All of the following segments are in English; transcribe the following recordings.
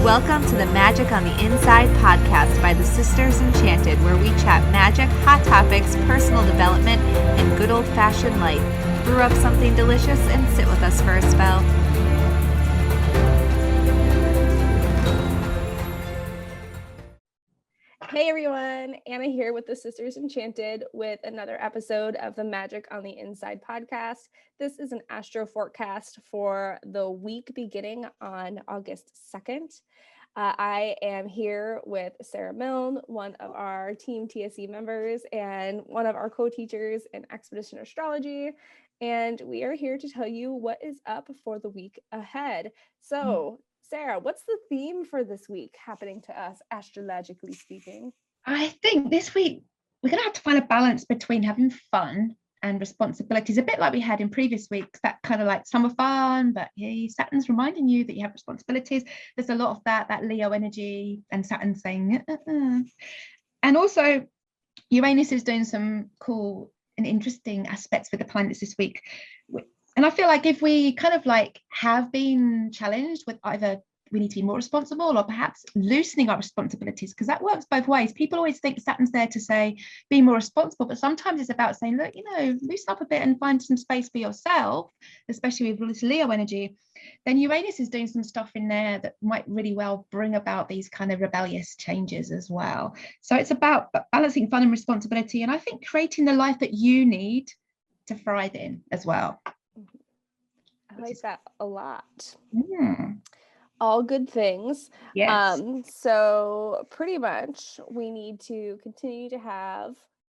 Welcome to the Magic on the Inside podcast by the Sisters Enchanted, where we chat magic, hot topics, personal development, and good old-fashioned life. Brew up something delicious and sit with us for a spell. Hey everyone, Anna here with the Sisters Enchanted with another episode of the Magic on the Inside podcast. This is an Astro forecast for the week beginning on August 2nd. I am here with Sarah Milne, one of our Team TSE members and one of our co-teachers in Expedition Astrology. And we are here to tell you what is up for the week ahead. So, Sarah, what's the theme for this week happening to us, astrologically speaking? I think this week we're going to have to find a balance between having fun and responsibilities, a bit like we had in previous weeks, that kind of like summer fun, but yeah, Saturn's reminding you that you have responsibilities. There's a lot of that Leo energy and Saturn saying, And also Uranus is doing some cool and interesting aspects with the planets this week. And I feel like if we kind of like have been challenged with either we need to be more responsible or perhaps loosening our responsibilities, because that works both ways. People always think Saturn's there to say, be more responsible, but sometimes it's about saying, look, loosen up a bit and find some space for yourself, especially with this Leo energy. Then Uranus is doing some stuff in there that might really well bring about these kind of rebellious changes as well. So it's about balancing fun and responsibility. And I think creating the life that you need to thrive in as well. I like that a lot. Mm. All good things. Yes. So pretty much we need to continue to have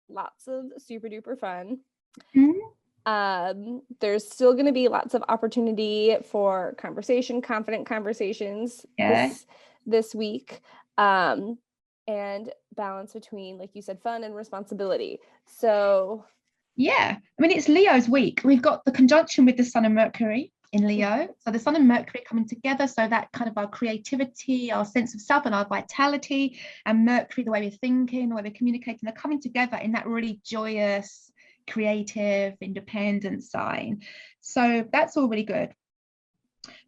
lots of super duper fun. There's still going to be lots of opportunity for confident conversations this week, and balance between, like you said, fun and responsibility. So yeah, I mean, it's Leo's week. We've got the conjunction with the Sun and Mercury in Leo. So the Sun and Mercury coming together. So that kind of our creativity, our sense of self and our vitality, and Mercury, the way we're thinking, the way we're communicating, they're coming together in that really joyous, creative, independent sign. So that's all really good.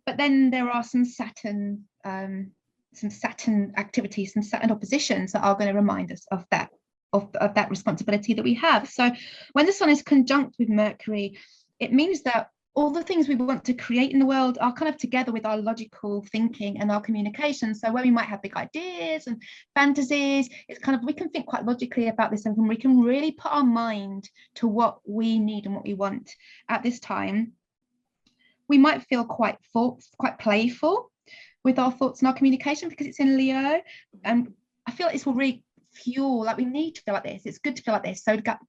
But then there are some Saturn activities, some Saturn oppositions that are going to remind us of that. Of that responsibility that we have. So when the Sun is conjunct with Mercury, it means that all the things we want to create in the world are kind of together with our logical thinking and our communication. So where we might have big ideas and fantasies, it's kind of, we can think quite logically about this and we can really put our mind to what we need and what we want at this time. We might feel quite playful with our thoughts and our communication because it's in Leo. And I feel like this will really fuel, like we need to feel like this. It's good to feel like this. So get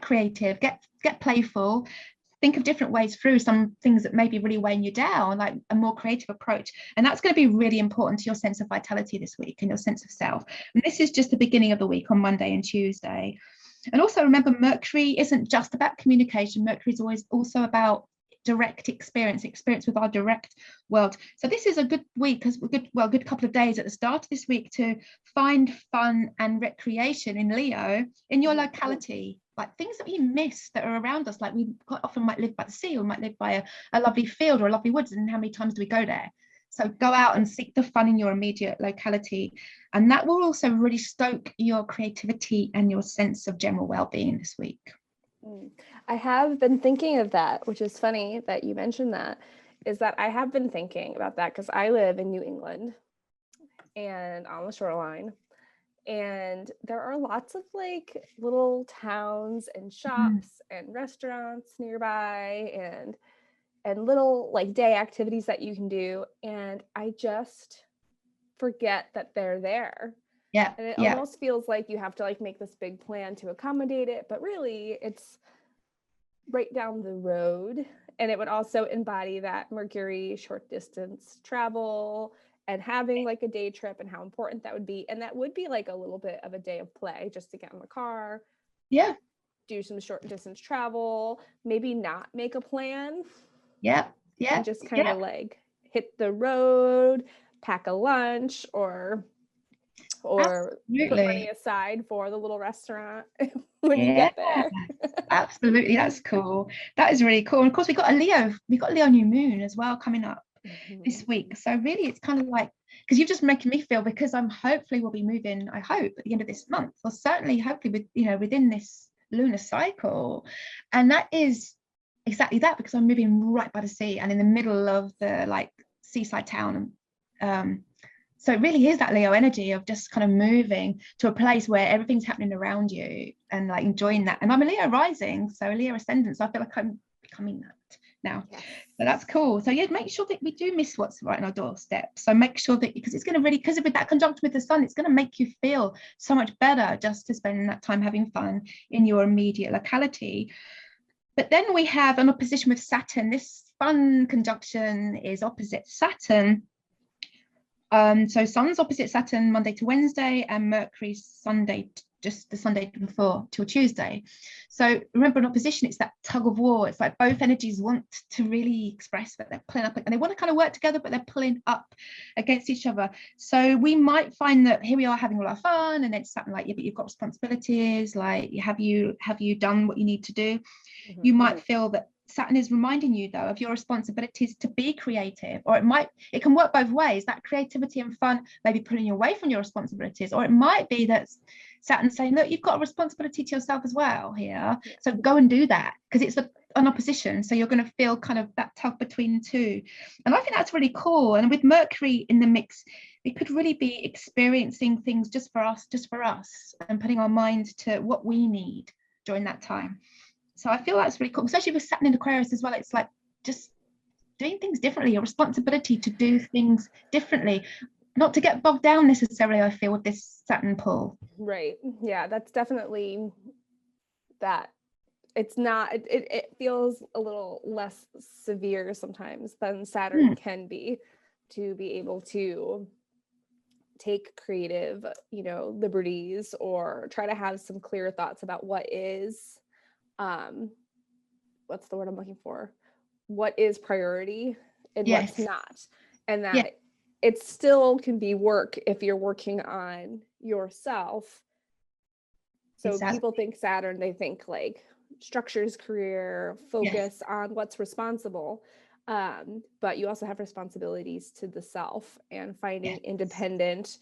creative, get playful, think of different ways through some things that may be really weighing you down, like a more creative approach. And that's going to be really important to your sense of vitality this week and your sense of self. And this is just the beginning of the week on Monday and Tuesday. And also remember, Mercury isn't just about communication. Mercury is always also about direct experience with our direct world. So this is a good week, good couple of days at the start of this week to find fun and recreation in Leo in your locality, like things that we miss that are around us. Like we quite often might live by the sea or might live by a lovely field or a lovely woods, and how many times do we go there? So go out and seek the fun in your immediate locality, and that will also really stoke your creativity and your sense of general well-being this week. I have been thinking of that, which is funny that you mentioned that, is that I have been thinking about that because I live in New England and on the shoreline, and there are lots of like little towns and shops and restaurants nearby and little like day activities that you can do, and I just forget that they're there. Yeah. And it almost feels like you have to like make this big plan to accommodate it, but really it's right down the road. And it would also embody that Mercury short distance travel and having like a day trip and how important that would be. And that would be like a little bit of a day of play just to get in the car. Yeah. Do some short distance travel, maybe not make a plan. Yeah. Yeah. And just kind of like hit the road, pack a lunch or Absolutely. put money aside for the little restaurant when you get there. Absolutely, that's cool. That is really cool. And of course, we got Leo new moon as well coming up this week. So really it's kind of like, because you're just making me feel, because I'm hopefully will be moving, I hope at the end of this month, or certainly hopefully with, you know, within this lunar cycle. And that is exactly that, because I'm moving right by the sea and in the middle of the like seaside town. So it really is that Leo energy of just kind of moving to a place where everything's happening around you and like enjoying that. And I'm a Leo rising, so a Leo ascendant, so I feel like I'm becoming that now. Yes. So that's cool. So yeah, make sure that we do miss what's right on our doorstep. So make sure that, because it's going to really, because of that conjunct with the sun, it's going to make you feel so much better just to spend that time having fun in your immediate locality. But then we have an opposition with Saturn. This fun conjunction is opposite Saturn. So Sun's opposite Saturn Monday to Wednesday, and Mercury's Sunday, just the Sunday before till Tuesday. So remember, in opposition, it's that tug of war. It's like both energies want to really express that they're pulling up, and they want to kind of work together, but they're pulling up against each other. So we might find that here we are having all our fun, and it's something like, yeah, but you've got responsibilities. Like, have you done what you need to do? Mm-hmm. You might feel that Saturn is reminding you, though, of your responsibilities to be creative, or it can work both ways. That creativity and fun may be pulling you away from your responsibilities, or it might be that Saturn's saying, look, you've got a responsibility to yourself as well here, so go and do that, because it's an opposition. So you're going to feel kind of that tug between the two, and I think that's really cool. And with Mercury in the mix, we could really be experiencing things just for us, and putting our mind to what we need during that time. So I feel that's really cool, especially with Saturn in Aquarius as well. It's like just doing things differently, a responsibility to do things differently, not to get bogged down necessarily, I feel, with this Saturn pull. Right. Yeah, that's definitely that. It's not, it feels a little less severe sometimes than Saturn can be, to be able to take creative, liberties, or try to have some clear thoughts about what is, what's the word I'm looking for? What is priority and what's not. And that it still can be work if you're working on yourself. So people think Saturn, they think like structures, career, focus on what's responsible. But you also have responsibilities to the self, and finding independent,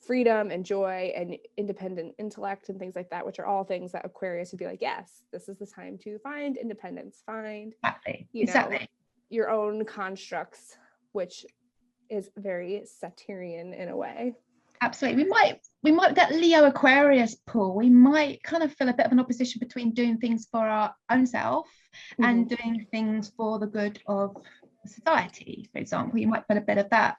freedom and joy and independent intellect and things like that, which are all things that Aquarius would be like, yes, this is the time to find independence, find your own constructs, which is very Saturnian in a way. Absolutely. We might get Leo Aquarius pull. We might kind of feel a bit of an opposition between doing things for our own self and doing things for the good of society, for example. You might feel a bit of that.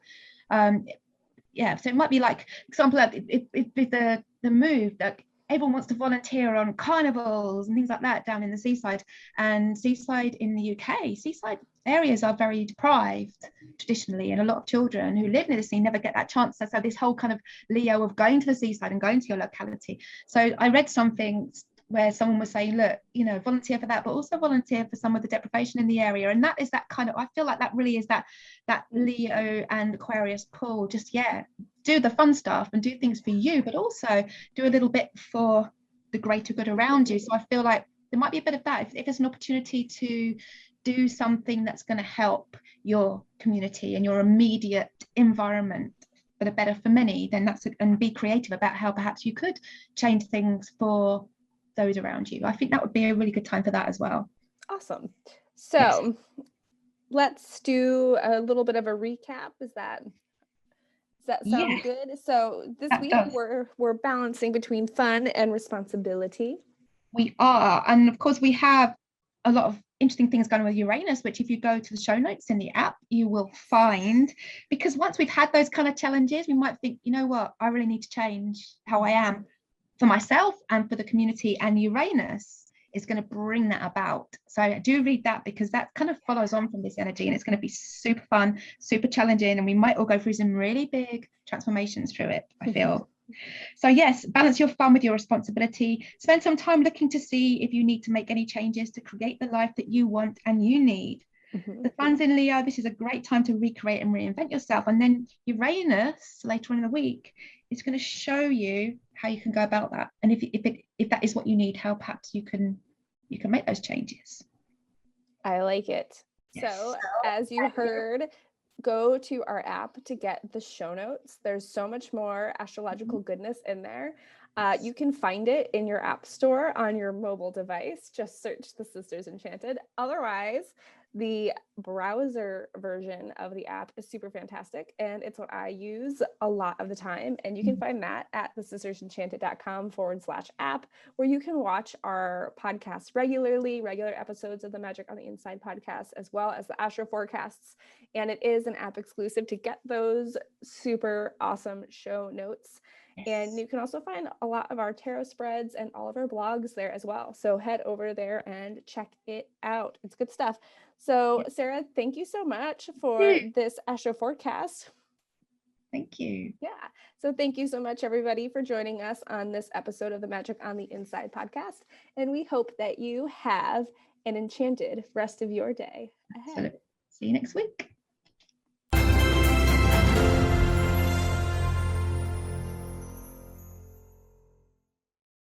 So it might be like, example, with the move that everyone wants to volunteer on carnivals and things like that down in the seaside. And seaside in the UK, seaside areas are very deprived traditionally, and a lot of children who live near the sea never get that chance. So this whole kind of Leo of going to the seaside and going to your locality. So I read something where someone was saying, look, volunteer for that, but also volunteer for some of the deprivation in the area. And that is that kind of, I feel like that really is that Leo and Aquarius pull. Just, do the fun stuff and do things for you, but also do a little bit for the greater good around you. So I feel like there might be a bit of that. If there's an opportunity to do something that's going to help your community and your immediate environment for the better for many, then and be creative about how perhaps you could change things for those around you. I think that would be a really good time for that as well. Awesome. So let's do a little bit of a recap. Does that sound good? So this week we're balancing between fun and responsibility. We are, and of course we have a lot of interesting things going on with Uranus, which if you go to the show notes in the app, you will find, because once we've had those kind of challenges, we might think, you know what, I really need to change how I am for myself and for the community, and Uranus is going to bring that about. So I do read that, because that kind of follows on from this energy, and it's going to be super fun, super challenging, and we might all go through some really big transformations through it, I feel. So yes, balance your fun with your responsibility. Spend some time looking to see if you need to make any changes to create the life that you want and you need. The fun's in Leo. This is a great time to recreate and reinvent yourself. And then Uranus later on in the week is going to show you how you can go about that, and if that is what you need, how perhaps you can make those changes. I like it. So, as you heard, go to our app to get the show notes. There's so much more astrological goodness in there. You can find it in your app store on your mobile device. Just search The Sisters Enchanted. Otherwise, the browser version of the app is super fantastic, and it's what I use a lot of the time. And you can find that at thesistersenchanted.com/app, where you can watch our podcast regularly, regular episodes of the Magic on the Inside podcast, as well as the Astro forecasts. And it is an app exclusive to get those super awesome show notes. And you can also find a lot of our tarot spreads and all of our blogs there as well. So head over there and check it out. It's good stuff. So Sarah, thank you so much for this Astro forecast. Thank you. Yeah. So thank you so much, everybody, for joining us on this episode of the Magic on the Inside podcast. And we hope that you have an enchanted rest of your day ahead. See you next week.